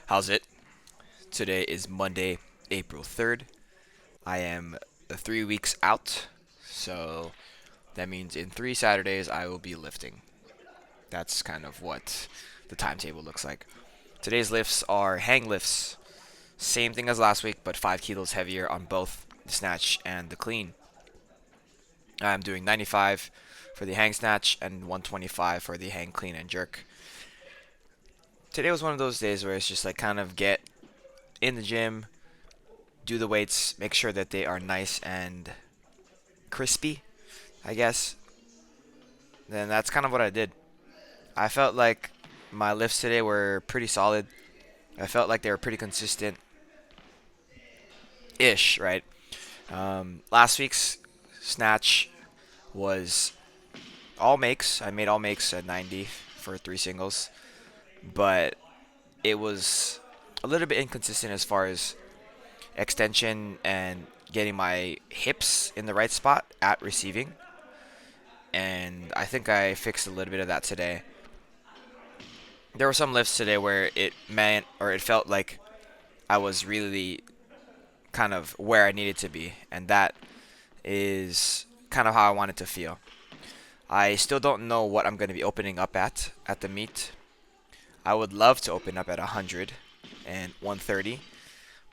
How's it? Today is Monday, April 3rd. I am 3 weeks out, so that means in 3 Saturdays I will be lifting. That's kind of what the timetable looks like. Today's lifts are hang lifts. Same thing as last week, but 5 kilos heavier on both the snatch and the clean. I'm doing 95 for the hang snatch and 125 for the hang clean and jerk. Today was one of those days where it's just like kind of get in the gym, do the weights, make sure that they are nice and crispy, I guess. Then that's kind of what I did. I felt like my lifts today were pretty solid. I felt like they were pretty consistent ish, right? Last week's snatch was all makes. I made all makes at 90 for 3 singles, but it was a little bit inconsistent as far as extension and getting my hips in the right spot at receiving. And I think I fixed a little bit of that today. There were some lifts today where it meant or it felt like I was really kind of where I needed to be, and that is kind of how I wanted to feel. I still don't know what I'm going to be opening up at the meet. I would love to open up at 100 and 130,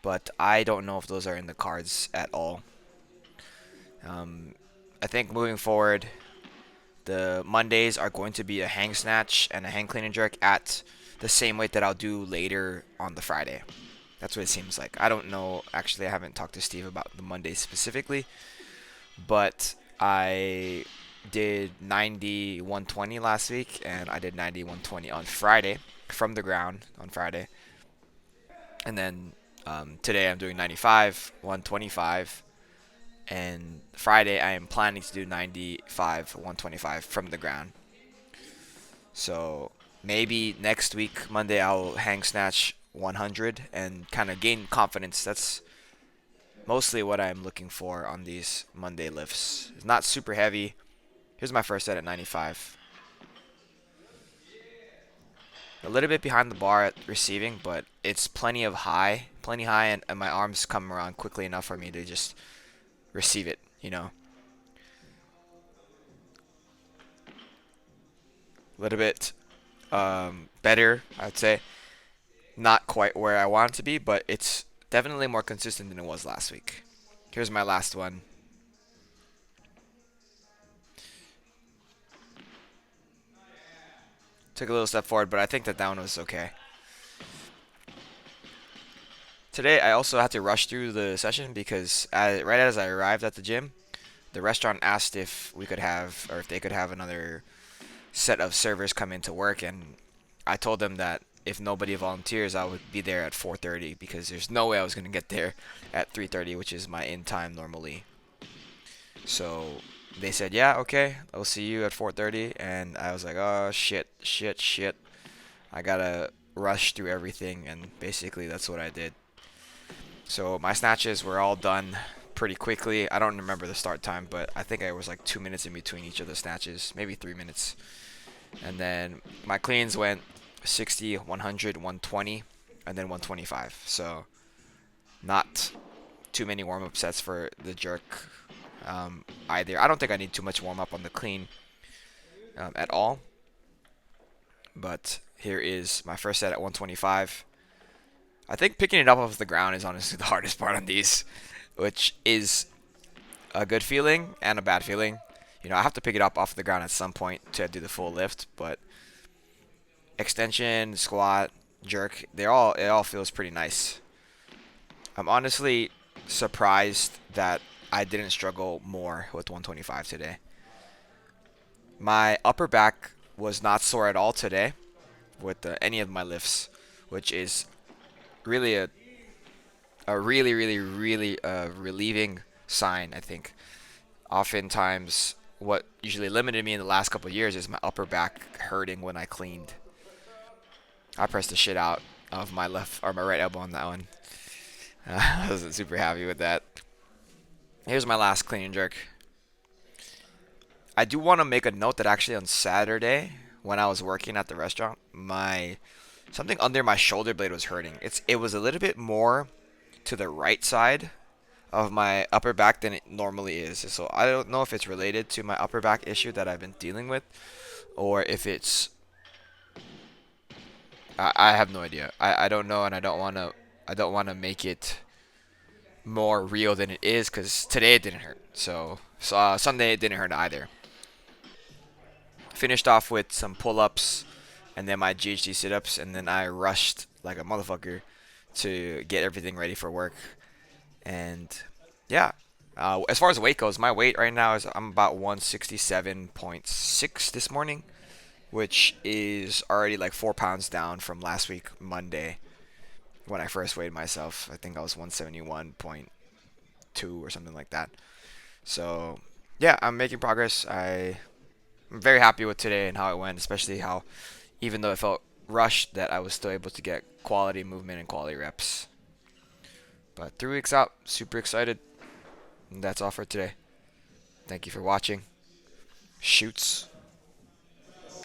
but I don't know if those are in the cards at all. Um, I think moving forward, the Mondays are going to be a hang snatch and a hang clean and jerk at the same weight that I'll do later on the Friday. That's what it seems like. I don't know. Actually, I haven't talked to Steve about the Mondays specifically, but I did 90 120 last week, and I did 90 120 on Friday from the ground on Friday. And then today I'm doing 95 125, and Friday I am planning to do 95 125 from the ground. So maybe next week, Monday, I'll hang snatch 100 and kind of gain confidence. That's mostly what I'm looking for on these Monday lifts. It's not super heavy. Here's my first set at 95. A little bit behind the bar at receiving, but it's plenty high, and my arms come around quickly enough for me to just receive it. A little bit better, I'd say. Not quite where I want it to be, but it's definitely more consistent than it was last week. Here's my last one. Took a little step forward, but I think that one was okay. Today, I also had to rush through the session because right as I arrived at the gym, the restaurant asked if we could have, or if they could have another set of servers come into work, and I told them that if nobody volunteers, I would be there at 4:30 because there's no way I was gonna get there at 3:30, which is my in time normally. So they said, "Yeah, okay, I'll see you at 4:30," and I was like, "Oh shit, shit, shit! I gotta rush through everything," and basically that's what I did. So my snatches were all done pretty quickly. I don't remember the start time, but I think I was like 2 minutes in between each of the snatches, maybe 3 minutes. And then my cleans went 60, 100, 120, and then 125. So not too many warm-up sets for the jerk either. I don't think I need too much warm-up on the clean at all. But here is my first set at 125. I think picking it up off the ground is honestly the hardest part on these, which is a good feeling and a bad feeling. I have to pick it up off the ground at some point to do the full lift, but extension, squat, jerk, it all feels pretty nice. I'm honestly surprised that I didn't struggle more with 125 today. My upper back was not sore at all today with any of my lifts, which is really a really relieving sign, I think. Oftentimes, what usually limited me in the last couple of years is my upper back hurting when I cleaned. I pressed the shit out of my left or my right elbow on that one. I wasn't super happy with that. Here's my last clean and jerk. I do want to make a note that actually on Saturday, when I was working at the restaurant, my something under my shoulder blade was hurting. It was a little bit more to the right side of my upper back than it normally is. So I don't know if it's related to my upper back issue that I've been dealing with, or if it's I have no idea. I don't know, and I don't wanna make it more real than it is because today it didn't hurt. So Sunday it didn't hurt either. Finished off with some pull-ups and then my GHD sit-ups, and then I rushed like a motherfucker to get everything ready for work. And yeah, as far as weight goes, my weight right now is I'm about 167.6 this morning, which is already like 4 pounds down from last week Monday when I first weighed myself. I think I was 171.2 or something like that. So yeah, I'm making progress. I'm very happy with today and how it went, especially how even though it felt rushed, that I was still able to get quality movement and quality reps. But 3 weeks out, super excited. And that's all for today. Thank you for watching. Shoots.